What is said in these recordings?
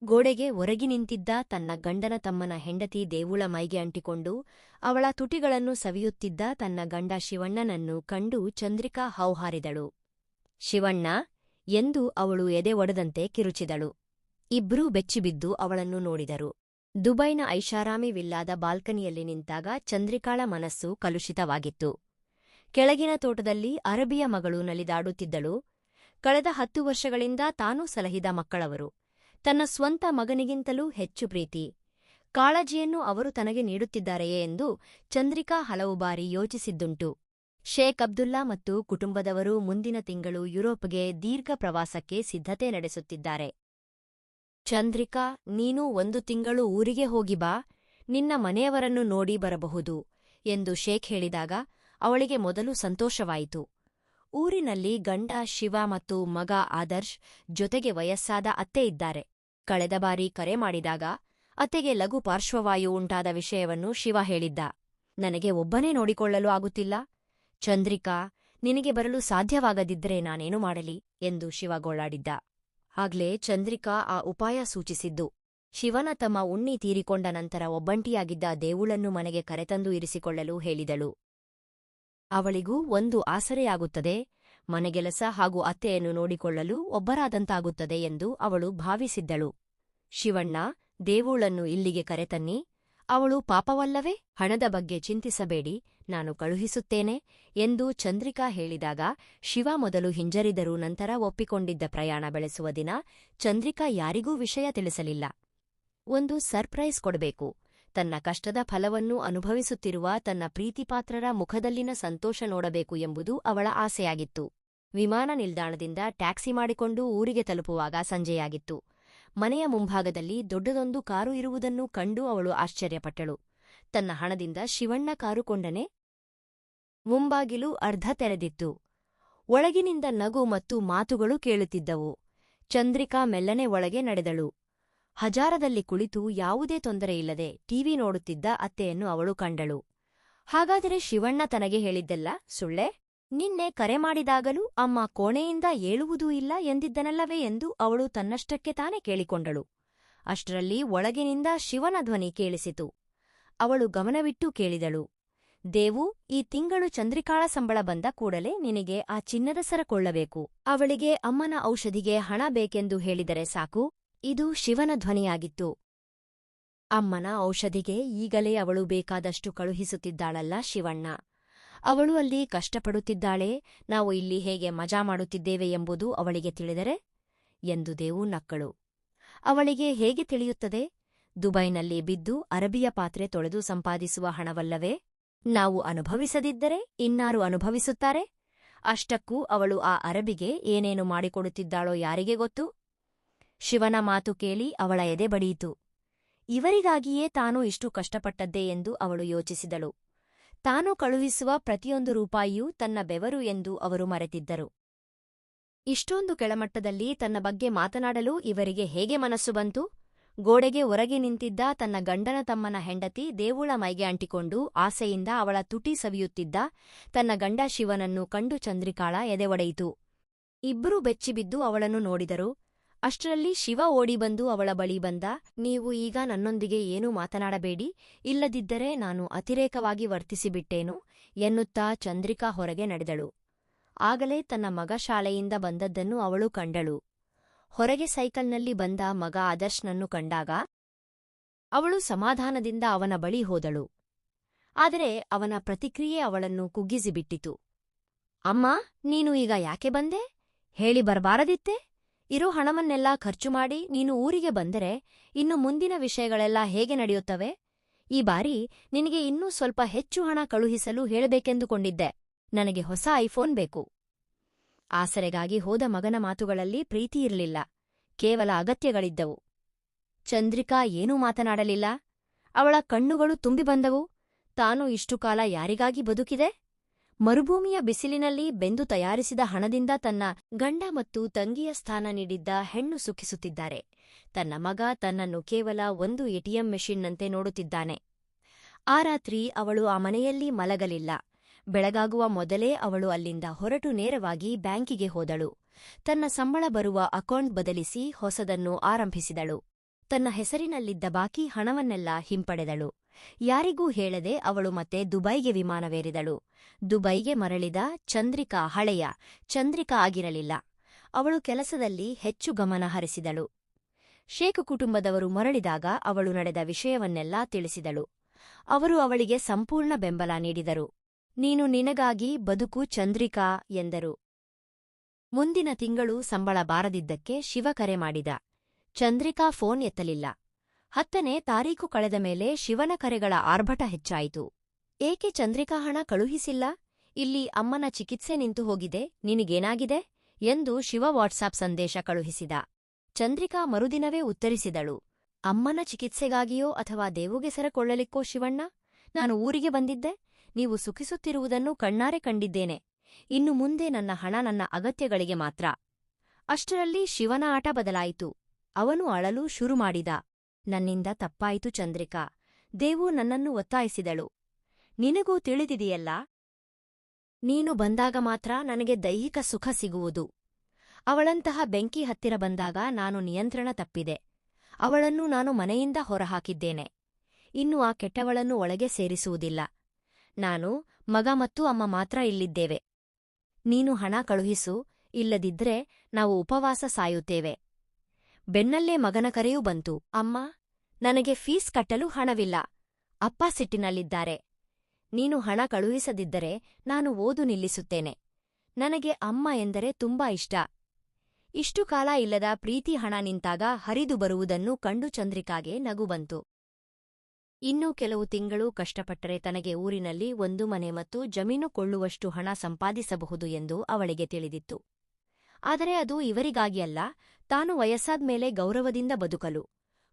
ಗೋಡೆಗೆ ಒರಗಿ ನಿಂತಿದ್ದ ತನ್ನ ಗಂಡನ ತಮ್ಮನ ಹೆಂಡತಿ ದೇವುಳ ಮೈಗೆ ಅಂಟಿಕೊಂಡು ಅವಳ ತುಟಿಗಳನ್ನು ಸವಿಯುತ್ತಿದ್ದ ತನ್ನ ಗಂಡ ಶಿವಣ್ಣನನ್ನು ಕಂಡು ಚಂದ್ರಿಕಾ ಹೌಹಾರಿದಳು. ಶಿವಣ್ಣ ಎಂದು ಅವಳು ಎದೆ ಒಡೆದಂತೆ ಕಿರುಚಿದಳು. ಇಬ್ರೂ ಬೆಚ್ಚಿಬಿದ್ದು ಅವಳನ್ನು ನೋಡಿದರು. ದುಬೈನ ಐಷಾರಾಮಿ ವಿಲ್ಲಾದ ಬಾಲ್ಕನಿಯಲ್ಲಿ ನಿಂತಾಗ ಚಂದ್ರಿಕಾಳ ಮನಸ್ಸು ಕಲುಷಿತವಾಗಿತ್ತು. ಕೆಳಗಿನ ತೋಟದಲ್ಲಿ ಅರಬಿಯ ಮಗಳು ನಲಿದಾಡುತ್ತಿದ್ದಳು. ಕಳೆದ 10 ವರ್ಷಗಳಿಂದ ತಾನೂ ಸಲಹಿದ ಮಕ್ಕಳವರು. ತನ್ನ ಸ್ವಂತ ಮಗನಿಗಿಂತಲೂ ಹೆಚ್ಚು ಪ್ರೀತಿ, ಕಾಳಜಿಯನ್ನು ಅವರು ತನಗೆ ನೀಡುತ್ತಿದ್ದಾರೆಯೇ ಎಂದು ಚಂದ್ರಿಕಾ ಹಲವು ಬಾರಿ ಯೋಚಿಸಿದ್ದುಂಟು. ಶೇಖ್ ಅಬ್ದುಲ್ಲಾ ಮತ್ತು ಕುಟುಂಬದವರು ಮುಂದಿನ ತಿಂಗಳು ಯುರೋಪ್ಗೆ ದೀರ್ಘ ಪ್ರವಾಸಕ್ಕೆ ಸಿದ್ಧತೆ ನಡೆಸುತ್ತಿದ್ದಾರೆ. ಚಂದ್ರಿಕಾ, ನೀನು 1 ತಿಂಗಳು ಊರಿಗೆ ಹೋಗಿ ಬಾ, ನಿನ್ನ ಮನೆಯವರನ್ನು ನೋಡಿ ಬರಬಹುದು ಎಂದು ಶೇಖ್ ಹೇಳಿದಾಗ ಅವಳಿಗೆ ಮೊದಲು ಸಂತೋಷವಾಯಿತು. ಊರಿನಲ್ಲಿ ಗಂಡ ಶಿವ ಮತ್ತು ಮಗ ಆದರ್ಶ್ ಜೊತೆಗೆ ವಯಸ್ಸಾದ ಅತ್ತೆ ಇದ್ದಾರೆ. ಕಳೆದ ಬಾರಿ ಕರೆ ಮಾಡಿದಾಗ ಅತ್ತೆಗೆ ಲಘು ಪಾರ್ಶ್ವವಾಯು ಉಂಟಾದ ವಿಷಯವನ್ನು ಶಿವ ಹೇಳಿದ್ದ. ನನಗೆ ಒಬ್ಬನೇ ನೋಡಿಕೊಳ್ಳಲು ಆಗುತ್ತಿಲ್ಲ. ಚಂದ್ರಿಕಾ, ನಿನಗೆ ಬರಲು ಸಾಧ್ಯವಾಗದಿದ್ದರೆ ನಾನೇನು ಮಾಡಲಿ ಎಂದು ಶಿವ ಗೋಳಾಡಿದ್ದ. ಆಗ್ಲೇ ಚಂದ್ರಿಕಾ ಆ ಉಪಾಯ ಸೂಚಿಸಿದ್ದು. ಶಿವನ ತಮ್ಮ ಉಣ್ಣಿ ತೀರಿಕೊಂಡ ನಂತರ ಒಬ್ಬಂಟಿಯಾಗಿದ್ದ ದೇವುಳನ್ನು ಮನೆಗೆ ಕರೆತಂದು ಇರಿಸಿಕೊಳ್ಳಲು ಹೇಳಿದಳು. ಅವಳಿಗೂ ಒಂದು ಆಸರೆಯಾಗುತ್ತದೆ, ಮನೆಗೆಲಸ ಹಾಗೂ ಅತ್ತೆಯನ್ನು ನೋಡಿಕೊಳ್ಳಲು ಒಬ್ಬರಾದಂತಾಗುತ್ತದೆ ಎಂದು ಅವಳು ಭಾವಿಸಿದ್ದಳು. ಶಿವಣ್ಣ, ದೇವುಳನ್ನು ಇಲ್ಲಿಗೆ ಕರೆತನ್ನಿ, ಅವಳು ಪಾಪವಲ್ಲವೇ? ಹಣದ ಬಗ್ಗೆ ಚಿಂತಿಸಬೇಡಿ, ನಾನು ಕಳುಹಿಸುತ್ತೇನೆ ಎಂದು ಚಂದ್ರಿಕಾ ಹೇಳಿದಾಗ ಶಿವ ಮೊದಲು ಹಿಂಜರಿದರೂ ನಂತರ ಒಪ್ಪಿಕೊಂಡಿದ್ದ. ಪ್ರಯಾಣ ಬೆಳೆಸುವ ದಿನ ಚಂದ್ರಿಕಾ ಯಾರಿಗೂ ವಿಷಯ ತಿಳಿಸಲಿಲ್ಲ. ಒಂದು ಸರ್ಪ್ರೈಸ್ ಕೊಡಬೇಕು. ತನ್ನ ಕಷ್ಟದ ಫಲವನ್ನು ಅನುಭವಿಸುತ್ತಿರುವ ತನ್ನ ಪ್ರೀತಿಪಾತ್ರರ ಮುಖದಲ್ಲಿನ ಸಂತೋಷ ನೋಡಬೇಕು ಎಂಬುದು ಅವಳ ಆಸೆಯಾಗಿತ್ತು. ವಿಮಾನ ನಿಲ್ದಾಣದಿಂದ ಟ್ಯಾಕ್ಸಿ ಮಾಡಿಕೊಂಡು ಊರಿಗೆ ತಲುಪುವಾಗ ಸಂಜೆಯಾಗಿತ್ತು. ಮನೆಯ ಮುಂಭಾಗದಲ್ಲಿ ದೊಡ್ಡದೊಂದು ಕಾರು ಇರುವುದನ್ನು ಕಂಡು ಅವಳು ಆಶ್ಚರ್ಯಪಟ್ಟಳು. ತನ್ನ ಹಣದಿಂದ ಶಿವಣ್ಣ ಕಾರು ಕೊಂಡನೆ? ಮುಂಬಾಗಿಲು ಅರ್ಧ ತೆರೆದಿತ್ತು. ಒಳಗಿನಿಂದ ನಗು ಮತ್ತು ಮಾತುಗಳು ಕೇಳುತ್ತಿದ್ದವು. ಚಂದ್ರಿಕಾ ಮೆಲ್ಲನೆ ಒಳಗೆ ನಡೆದಳು. ಹಜಾರದಲ್ಲಿ ಕುಳಿತು ಯಾವುದೇ ತೊಂದರೆಯಿಲ್ಲದೆ ಟಿವಿ ನೋಡುತ್ತಿದ್ದ ಅತ್ತೆಯನ್ನು ಅವಳು ಕಂಡಳು. ಹಾಗಾದರೆ ಶಿವಣ್ಣ ತನಗೆ ಹೇಳಿದ್ದೆಲ್ಲ ಸುಳ್ಳೇ? ನಿನ್ನೆ ಕರೆ ಮಾಡಿದಾಗಲೂ ಅಮ್ಮ ಕೋಣೆಯಿಂದ ಏಳುವುದೂ ಇಲ್ಲ ಎಂದಿದ್ದನಲ್ಲವೇ ಎಂದು ಅವಳು ತನ್ನಷ್ಟಕ್ಕೆ ತಾನೇ ಕೇಳಿಕೊಂಡಳು. ಅಷ್ಟರಲ್ಲಿ ಒಳಗಿನಿಂದ ಶಿವನ ಧ್ವನಿ ಕೇಳಿಸಿತು. ಅವಳು ಗಮನವಿಟ್ಟು ಕೇಳಿದಳು. ದೇವು, ಈ ತಿಂಗಳು ಚಂದ್ರಿಕಾಳ ಸಂಬಳ ಬಂದ ಕೂಡಲೇ ನಿನಗೆ ಆ ಚಿನ್ನದ ಸರ ಕೊಳ್ಳಬೇಕು. ಅವಳಿಗೆ ಅಮ್ಮನ ಔಷಧಿಗೆ ಹಣ ಬೇಕೆಂದು ಹೇಳಿದರೆ ಸಾಕು. ಇದು ಶಿವನ ಧ್ವನಿಯಾಗಿತ್ತು. ಅಮ್ಮನ ಔಷಧಿಗೆ ಈಗಲೇ ಅವಳು ಬೇಕಾದಷ್ಟು ಕಳುಹಿಸುತ್ತಿದ್ದಾಳಲ್ಲ ಶಿವಣ್ಣ. ಅವಳು ಅಲ್ಲಿ ಕಷ್ಟಪಡುತ್ತಿದ್ದಾಳೆ, ನಾವು ಇಲ್ಲಿ ಹೇಗೆ ಮಜಾ ಮಾಡುತ್ತಿದ್ದೇವೆ ಎಂಬುದು ಅವಳಿಗೆ ತಿಳಿದರೆ ಎಂದು ದೇವು ನಕ್ಕಳು. ಅವಳಿಗೆ ಹೇಗೆ ತಿಳಿಯುತ್ತದೆ? ದುಬೈನಲ್ಲಿ ಬಿದ್ದು ಅರಬಿಯ ಪಾತ್ರೆ ತೊಳೆದು ಸಂಪಾದಿಸುವ ಹಣವಲ್ಲವೇ? ನಾವು ಅನುಭವಿಸದಿದ್ದರೆ ಇನ್ನಾರು ಅನುಭವಿಸುತ್ತಾರೆ? ಅಷ್ಟಕ್ಕೂ ಅವಳು ಆ ಅರಬಿಗೆ ಏನೇನು ಮಾಡಿಕೊಡುತ್ತಿದ್ದಾಳೋ ಯಾರಿಗೆ ಗೊತ್ತು? ಶಿವನ ಮಾತು ಕೇಳಿ ಅವಳ ಎದೆ ಬಡಿಯಿತು. ಇವರಿಗಾಗಿಯೇ ತಾನು ಇಷ್ಟು ಕಷ್ಟಪಟ್ಟದ್ದೇ ಎಂದು ಅವಳು ಯೋಚಿಸಿದಳು. ತಾನು ಕಳುಹಿಸುವ ಪ್ರತಿಯೊಂದು ರೂಪಾಯಿಯೂ ತನ್ನ ಬೆವರು ಎಂದು ಅವರು ಮರೆತಿದ್ದರು. ಇಷ್ಟೊಂದು ಕೆಳಮಟ್ಟದಲ್ಲಿ ತನ್ನ ಬಗ್ಗೆ ಮಾತನಾಡಲು ಇವರಿಗೆ ಹೇಗೆ ಮನಸ್ಸು ಬಂತು? ಗೋಡೆಗೆ ಒರಗಿ ನಿಂತಿದ್ದ ತನ್ನ ಗಂಡನ ತಮ್ಮನ ಹೆಂಡತಿ ದೇವುಳ ಮೈಗೆ ಅಂಟಿಕೊಂಡು ಆಸೆಯಿಂದ ಅವಳ ತುಟಿ ಸವಿಯುತ್ತಿದ್ದ ತನ್ನ ಗಂಡ ಶಿವನನ್ನು ಕಂಡು ಚಂದ್ರಿಕಾಳ ಎದೆ ಒಡೆಯಿತು. ಇಬ್ಬರೂ ಬೆಚ್ಚಿಬಿದ್ದು ಅವಳನ್ನು ನೋಡಿದರು. ಅಷ್ಟರಲ್ಲಿ ಶಿವ ಓಡಿಬಂದು ಅವಳ ಬಳಿ ಬಂದ. ನೀವು ಈಗ ನನ್ನೊಂದಿಗೆ ಏನೂ ಮಾತನಾಡಬೇಡಿ, ಇಲ್ಲದಿದ್ದರೆ ನಾನು ಅತಿರೇಕವಾಗಿ ವರ್ತಿಸಿಬಿಟ್ಟೇನು ಎನ್ನುತ್ತಾ ಚಂದ್ರಿಕಾ ಹೊರಗೆ ನಡೆದಳು. ಆಗಲೇ ತನ್ನ ಮಗ ಶಾಲೆಯಿಂದ ಬಂದದ್ದನ್ನು ಅವಳು ಕಂಡಳು. ಹೊರಗೆ ಸೈಕಲ್ನಲ್ಲಿ ಬಂದ ಮಗ ಆದರ್ಶ್ನನ್ನು ಕಂಡಾಗ ಅವಳು ಸಮಾಧಾನದಿಂದ ಅವನ ಬಳಿ ಹೋದಳು. ಆದರೆ ಅವನ ಪ್ರತಿಕ್ರಿಯೆ ಅವಳನ್ನು ಕುಗ್ಗಿಸಿಬಿಟ್ಟಿತು. ಅಮ್ಮ, ನೀನು ಈಗ ಯಾಕೆ ಬಂದೆ? ಹೇಳಿ ಬರಬಾರದಿತ್ತೆ? ಇರೋ ಹಣವನ್ನೆಲ್ಲ ಖರ್ಚು ಮಾಡಿ ನೀನು ಊರಿಗೆ ಬಂದರೆ ಇನ್ನು ಮುಂದಿನ ವಿಷಯಗಳೆಲ್ಲ ಹೇಗೆ ನಡೆಯುತ್ತವೆ? ಈ ಬಾರಿ ನಿನಗೆ ಇನ್ನೂ ಸ್ವಲ್ಪ ಹೆಚ್ಚು ಹಣ ಕಳುಹಿಸಲು ಹೇಳಬೇಕೆಂದುಕೊಂಡಿದ್ದೆ. ನನಗೆ ಹೊಸ ಐಫೋನ್ ಬೇಕು. ಆಸರೆಗಾಗಿ ಹೋದ ಮಗನ ಮಾತುಗಳಲ್ಲಿ ಪ್ರೀತಿಯಿರಲಿಲ್ಲ, ಕೇವಲ ಅಗತ್ಯಗಳಿದ್ದವು. ಚಂದ್ರಿಕಾ ಏನೂ ಮಾತನಾಡಲಿಲ್ಲ. ಅವಳ ಕಣ್ಣುಗಳು ತುಂಬಿ ಬಂದವು. ತಾನು ಇಷ್ಟು ಕಾಲ ಯಾರಿಗಾಗಿ ಬದುಕಿದೆ? ಮರುಭೂಮಿಯ ಬಿಸಿಲಿನಲ್ಲಿ ಬೆಂದು ತಯಾರಿಸಿದ ಹಣದಿಂದ ತನ್ನ ಗಂಡ ಮತ್ತು ತಂಗಿಯ ಸ್ಥಾನ ನೀಡಿದ್ದ ಹೆಣ್ಣು ಸುಖಿಸುತ್ತಿದ್ದಾರೆ. ತನ್ನ ಮಗ ತನ್ನನ್ನು ಕೇವಲ ಒಂದು ಎಟಿಎಂ ಮೆಷಿನ್ನಂತೆ ನೋಡುತ್ತಿದ್ದಾನೆ. ಆ ರಾತ್ರಿ ಅವಳು ಆ ಮನೆಯಲ್ಲಿ ಮಲಗಲಿಲ್ಲ. ಬೆಳಗಾಗುವ ಮೊದಲೇ ಅವಳು ಅಲ್ಲಿಂದ ಹೊರಟು ನೇರವಾಗಿ ಬ್ಯಾಂಕಿಗೆ ಹೋದಳು. ತನ್ನ ಸಂಬಳ ಬರುವ ಅಕೌಂಟ್ ಬದಲಿಸಿ ಹೊಸದನ್ನು ಆರಂಭಿಸಿದಳು. ತನ್ನ ಹೆಸರಿನಲ್ಲಿದ್ದ ಬಾಕಿ ಹಣವನ್ನೆಲ್ಲ ಹಿಂಪಡೆದಳು. ಯಾರಿಗೂ ಹೇಳದೆ ಅವಳು ಮತ್ತೆ ದುಬೈಗೆ ವಿಮಾನವೇರಿದಳು. ದುಬೈಗೆ ಮರಳಿದ ಚಂದ್ರಿಕಾ ಹಳೆಯ ಚಂದ್ರಿಕಾ ಆಗಿರಲಿಲ್ಲ. ಅವಳು ಕೆಲಸದಲ್ಲಿ ಹೆಚ್ಚು ಗಮನ ಹರಿಸಿದಳು. ಶೇಖ್ ಕುಟುಂಬದವರು ಮರಳಿದಾಗ ಅವಳು ನಡೆದ ವಿಷಯವನ್ನೆಲ್ಲ ತಿಳಿಸಿದಳು. ಅವರು ಅವಳಿಗೆ ಸಂಪೂರ್ಣ ಬೆಂಬಲ ನೀಡಿದರು. ನೀನು ನಿನಗಾಗಿ ಬದುಕು ಚಂದ್ರಿಕಾ ಎಂದರು. ಮುಂದಿನ ತಿಂಗಳು ಸಂಬಳ ಬಾರದಿದ್ದಕ್ಕೆ ಶಿವ ಕರೆ ಮಾಡಿದ. ಚಂದ್ರಿಕಾ ಫೋನ್ ಎತ್ತಲಿಲ್ಲ. 10ನೇ ತಾರೀಖು ಕಳೆದ ಮೇಲೆ ಶಿವನ ಕರೆಗಳ ಆರ್ಭಟ ಹೆಚ್ಚಾಯಿತು. ಏಕೆ ಚಂದ್ರಿಕಾ ಹಣ ಕಳುಹಿಸಿಲ್ಲ? ಇಲ್ಲಿ ಅಮ್ಮನ ಚಿಕಿತ್ಸೆ ನಿಂತು ಹೋಗಿದೆ, ನಿನಗೇನಾಗಿದೆ ಎಂದು ಶಿವ ವಾಟ್ಸಾಪ್ ಸಂದೇಶ ಕಳುಹಿಸಿದ. ಚಂದ್ರಿಕಾ ಮರುದಿನವೇ ಉತ್ತರಿಸಿದಳು. ಅಮ್ಮನ ಚಿಕಿತ್ಸೆಗಾಗಿಯೋ ಅಥವಾ ದೇವುಗೆ ಸೆರಕೊಳ್ಳಲಿಕ್ಕೋ ಶಿವಣ್ಣ, ನಾನು ಊರಿಗೆ ಬಂದಿದ್ದೆ. ನೀವು ಸುಖಿಸುತ್ತಿರುವುದನ್ನು ಕಣ್ಣಾರೆ ಕಂಡಿದ್ದೇನೆ. ಇನ್ನು ಮುಂದೆ ನನ್ನ ಹಣ ನನ್ನ ಅಗತ್ಯಗಳಿಗೆ ಮಾತ್ರ. ಅಷ್ಟರಲ್ಲಿ ಶಿವನ ಆಟ ಬದಲಾಯಿತು. ಅವನು ಅಳಲು ಶುರು ಮಾಡಿದ. ನನ್ನಿಂದ ತಪ್ಪಾಯಿತು ಚಂದ್ರಿಕಾ. ದೇವು ನನ್ನನ್ನು ಒತ್ತಾಯಿಸಿದಳು. ನಿನಗೂ ತಿಳಿದಿದೆಯಲ್ಲ, ನೀನು ಬಂದಾಗ ಮಾತ್ರ ನನಗೆ ದೈಹಿಕ ಸುಖ ಸಿಗುವುದು. ಅವಳಂತಹ ಬೆಂಕಿ ಹತ್ತಿರ ಬಂದಾಗ ನಾನು ನಿಯಂತ್ರಣ ತಪ್ಪಿದೆ. ಅವಳನ್ನು ನಾನು ಮನೆಯಿಂದ ಹೊರಹಾಕಿದ್ದೇನೆ. ಇನ್ನು ಆ ಕೆಟ್ಟವಳನ್ನು ಒಳಗೆ ಸೇರಿಸುವುದಿಲ್ಲ. ನಾನು, ಮಗ ಮತ್ತು ಅಮ್ಮ ಮಾತ್ರ ಇಲ್ಲಿದ್ದೇವೆ. ನೀನು ಹಣ ಕಳುಹಿಸು, ಇಲ್ಲದಿದ್ರೆ ನಾವು ಉಪವಾಸ ಸಾಯುತ್ತೇವೆ. ಬೆನ್ನಲ್ಲೇ ಮಗನ ಕರೆಯೂ ಬಂತು. ಅಮ್ಮ, ನನಗೆ ಫೀಸ್ ಕಟ್ಟಲು ಹಣವಿಲ್ಲ. ಅಪ್ಪ ಸಿಟ್ಟಿನಲ್ಲಿದ್ದಾರೆ. ನೀನು ಹಣ ಕಳುಹಿಸದಿದ್ದರೆ ನಾನು ಓದು ನಿಲ್ಲಿಸುತ್ತೇನೆ. ನನಗೆ ಅಮ್ಮ ಎಂದರೆ ತುಂಬಾ ಇಷ್ಟ. ಇಷ್ಟು ಕಾಲ ಇಲ್ಲದ ಪ್ರೀತಿ ಹಣ ನಿಂತಾಗ ಹರಿದು ಬರುವುದನ್ನು ಕಂಡು ಚಂದ್ರಿಕಾಗೆ ನಗು ಬಂತು. ಇನ್ನೂ ಕೆಲವು ತಿಂಗಳು ಕಷ್ಟಪಟ್ಟರೆ ತನಗೆ ಊರಿನಲ್ಲಿ ಒಂದು ಮನೆ ಮತ್ತು ಜಮೀನು ಕೊಳ್ಳುವಷ್ಟು ಹಣ ಸಂಪಾದಿಸಬಹುದು ಎಂದು ಅವಳಿಗೆ ತಿಳಿದಿತ್ತು. ಆದರೆ ಅದು ಇವರಿಗಾಗಿ ಅಲ್ಲ, ತಾನು ವಯಸ್ಸಾದ್ಮೇಲೆ ಗೌರವದಿಂದ ಬದುಕಲು.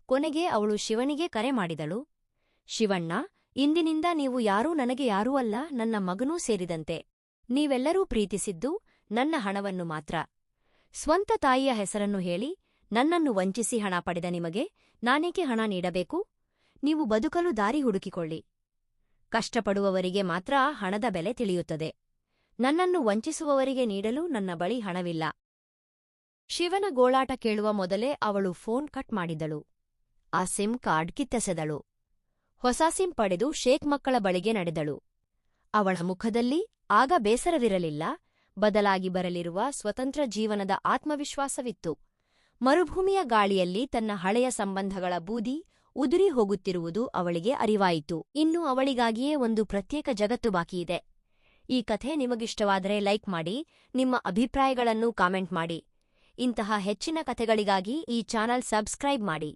ಕೊನೆಗೆ ಅವಳು ಶಿವನಿಗೆ ಕರೆ ಮಾಡಿದಳು. ಶಿವಣ್ಣ, ಇಂದಿನಿಂದ ನೀವು ಯಾರೂ ನನಗೆ ಯಾರೂ ಅಲ್ಲ, ನನ್ನ ಮಗನೂ ಸೇರಿದಂತೆ. ನೀವೆಲ್ಲರೂ ಪ್ರೀತಿಸಿದ್ದು ನನ್ನ ಹಣವನ್ನು ಮಾತ್ರ. ಸ್ವಂತ ತಾಯಿಯ ಹೆಸರನ್ನು ಹೇಳಿ ನನ್ನನ್ನು ವಂಚಿಸಿ ಹಣ ಪಡೆದ ನಿಮಗೆ ನಾನೇಕೆ ಹಣ ನೀಡಬೇಕು? ನೀವು ಬದುಕಲು ದಾರಿ ಹುಡುಕಿಕೊಳ್ಳಿ. ಕಷ್ಟಪಡುವವರಿಗೆ ಮಾತ್ರ ಹಣದ ಬೆಲೆ ತಿಳಿಯುತ್ತದೆ. ನನ್ನನ್ನು ವಂಚಿಸುವವರಿಗೆ ನೀಡಲು ನನ್ನ ಬಳಿ ಹಣವಿಲ್ಲ. ಶಿವನ ಗೋಳಾಟ ಕೇಳುವ ಮೊದಲೇ ಅವಳು ಫೋನ್ ಕಟ್ ಮಾಡಿದಳು. ಆ ಸಿಮ್ ಕಾರ್ಡ್ ಕಿತ್ತೆಸೆದಳು. ಹೊಸ ಸಿಮ್ ಪಡೆದು ಶೇಖ್ ಮಕ್ಕಳ ಬಳಿಗೆ ನಡೆದಳು. ಅವಳ ಮುಖದಲ್ಲಿ ಆಗ ಬೇಸರವಿರಲಿಲ್ಲ, ಬದಲಾಗಿ ಬರಲಿರುವ ಸ್ವತಂತ್ರ ಜೀವನದ ಆತ್ಮವಿಶ್ವಾಸವಿತ್ತು. ಮರುಭೂಮಿಯ ಗಾಳಿಯಲ್ಲಿ ತನ್ನ ಹಳೆಯ ಸಂಬಂಧಗಳ ಬೂದಿ ಉದುರಿ ಹೋಗುತ್ತಿರುವುದು ಅವಳಿಗೆ ಅರಿವಾಯಿತು. ಇನ್ನು ಅವಳಿಗಾಗಿಯೇ ಒಂದು ಪ್ರತ್ಯೇಕ ಜಗತ್ತು ಬಾಕಿಯಿದೆ. ಈ ಕಥೆ ನಿಮಗಿಷ್ಟವಾದರೆ ಲೈಕ್ ಮಾಡಿ, ನಿಮ್ಮ ಅಭಿಪ್ರಾಯಗಳನ್ನು ಕಾಮೆಂಟ್ ಮಾಡಿ. ಇಂತಹ ಹೆಚ್ಚಿನ ಕಥೆಗಳಿಗಾಗಿ ಈ ಚಾನಲ್ ಸಬ್ಸ್ಕ್ರೈಬ್ ಮಾಡಿ.